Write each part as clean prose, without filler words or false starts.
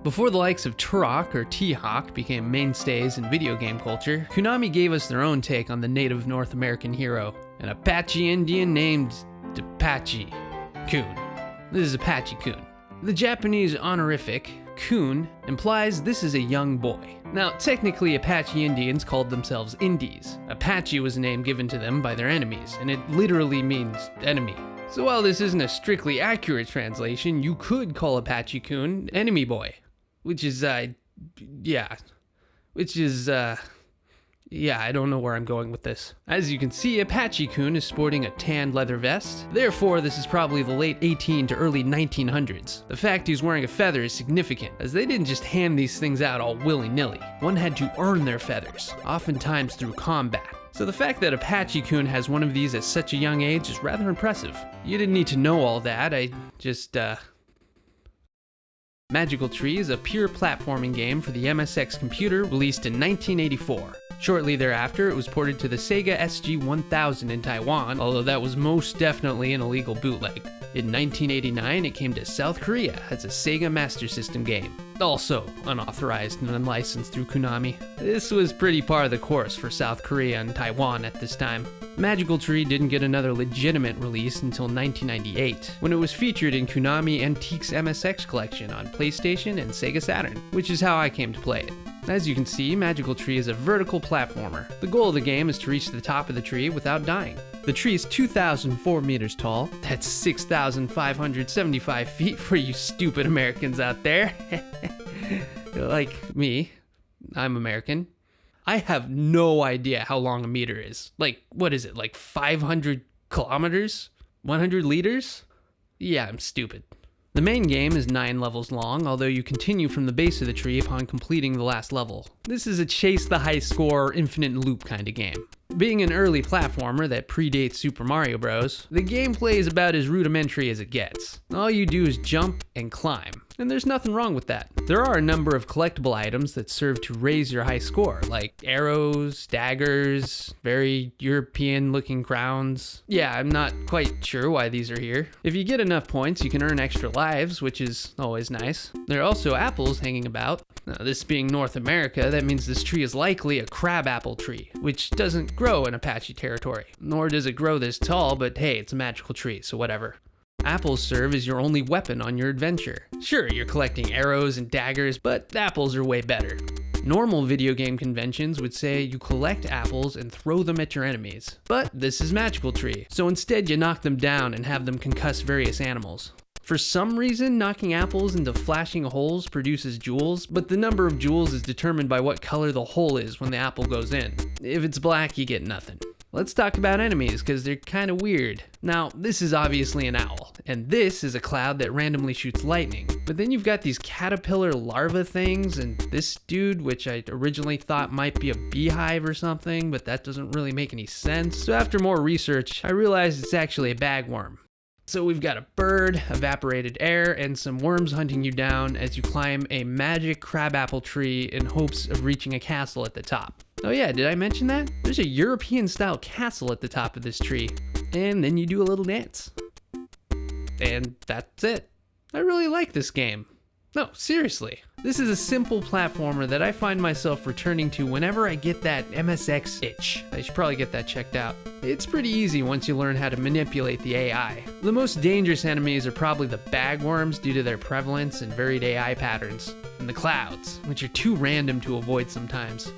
Before the likes of Turok or T-Hawk became mainstays in video game culture, Konami gave us their own take on the native North American hero, an Apache Indian named Apache Kun. This is Apache Kun. The Japanese honorific, Kun, implies this is a young boy. Now, technically Apache Indians called themselves Indies. Apache was a name given to them by their enemies, and it literally means enemy. So while this isn't a strictly accurate translation, you could call Apache Kun Enemy Boy. Which is, I don't know where I'm going with this. As you can see, Apache Kun is sporting a tan leather vest. Therefore, this is probably the late 18 to early 1900s. The fact he's wearing a feather is significant, as they didn't just hand these things out all willy-nilly. One had to earn their feathers, oftentimes through combat. So the fact that Apache Kun has one of these at such a young age is rather impressive. You didn't need to know all that, Magical Tree is a pure platforming game for the MSX computer released in 1984. Shortly thereafter, it was ported to the Sega SG-1000 in Taiwan, although that was most definitely an illegal bootleg. In 1989, it came to South Korea as a Sega Master System game, also unauthorized and unlicensed through Konami. This was pretty par of the course for South Korea and Taiwan at this time. Magical Tree didn't get another legitimate release until 1998, when it was featured in Konami Antiques MSX collection on PlayStation and Sega Saturn, which is how I came to play it. As you can see, Magical Tree is a vertical platformer. The goal of the game is to reach the top of the tree without dying. The tree is 2,004 meters tall. That's 6,575 feet for you stupid Americans out there. Like me, I'm American. I have no idea how long a meter is. What is it, 500 kilometers? 100 liters? Yeah, I'm stupid. The main game is 9 levels long, although you continue from the base of the tree upon completing the last level. This is a chase the high score, infinite loop kind of game. Being an early platformer that predates Super Mario Bros., the gameplay is about as rudimentary as it gets. All you do is jump and climb, and there's nothing wrong with that. There are a number of collectible items that serve to raise your high score, like arrows, daggers, very European-looking crowns. Yeah, I'm not quite sure why these are here. If you get enough points, you can earn extra lives, which is always nice. There are also apples hanging about. Now, this being North America, that means this tree is likely a crabapple tree, which doesn't grow in Apache territory. Nor does it grow this tall, but hey, it's a magical tree, so whatever. Apples serve as your only weapon on your adventure. Sure, you're collecting arrows and daggers, but apples are way better. Normal video game conventions would say you collect apples and throw them at your enemies. But this is Magical Tree, so instead you knock them down and have them concuss various animals. For some reason, knocking apples into flashing holes produces jewels, but the number of jewels is determined by what color the hole is when the apple goes in. If it's black, you get nothing. Let's talk about enemies, because they're kind of weird. Now, this is obviously an owl, and this is a cloud that randomly shoots lightning. But then you've got these caterpillar larva things, and this dude, which I originally thought might be a beehive or something, but that doesn't really make any sense. So after more research, I realized it's actually a bagworm. So we've got a bird, evaporated air, and some worms hunting you down as you climb a magic crabapple tree in hopes of reaching a castle at the top. Oh yeah, did I mention that? There's a European-style castle at the top of this tree. And then you do a little dance. And that's it. I really like this game. No, seriously. This is a simple platformer that I find myself returning to whenever I get that MSX itch. I should probably get that checked out. It's pretty easy once you learn how to manipulate the AI. The most dangerous enemies are probably the bagworms due to their prevalence and varied AI patterns, and the clouds, which are too random to avoid sometimes.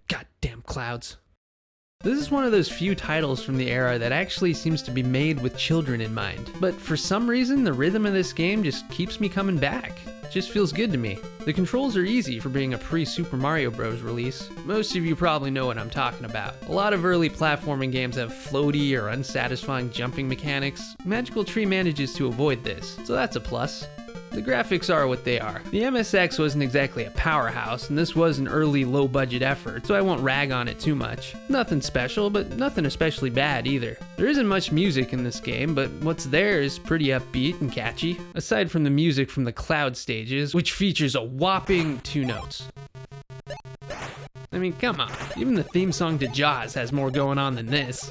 Goddamn clouds. This is one of those few titles from the era that actually seems to be made with children in mind. But for some reason, the rhythm of this game just keeps me coming back. It just feels good to me. The controls are easy for being a pre-Super Mario Bros. Release. Most of you probably know what I'm talking about. A lot of early platforming games have floaty or unsatisfying jumping mechanics. Magical Tree manages to avoid this, so that's a plus. The graphics are what they are. The MSX wasn't exactly a powerhouse, and this was an early low-budget effort, so I won't rag on it too much. Nothing special, but nothing especially bad either. There isn't much music in this game, but what's there is pretty upbeat and catchy, aside from the music from the cloud stages, which features a whopping 2 notes. I mean, come on, even the theme song to Jaws has more going on than this.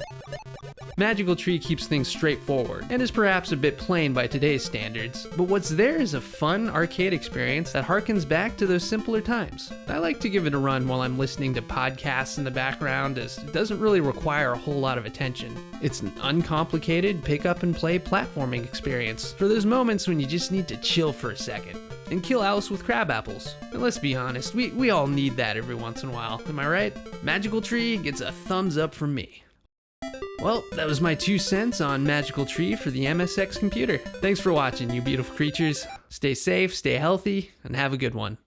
Magical Tree keeps things straightforward and is perhaps a bit plain by today's standards, but what's there is a fun arcade experience that harkens back to those simpler times. I like to give it a run while I'm listening to podcasts in the background, as it doesn't really require a whole lot of attention. It's an uncomplicated pick up and play platforming experience for those moments when you just need to chill for a second and kill Alice with crab apples. And let's be honest, we all need that every once in a while, am I right? Magical Tree gets a thumbs up from me. Well, that was my 2 cents on Magical Tree for the MSX computer. Thanks for watching, you beautiful creatures. Stay safe, stay healthy, and have a good one.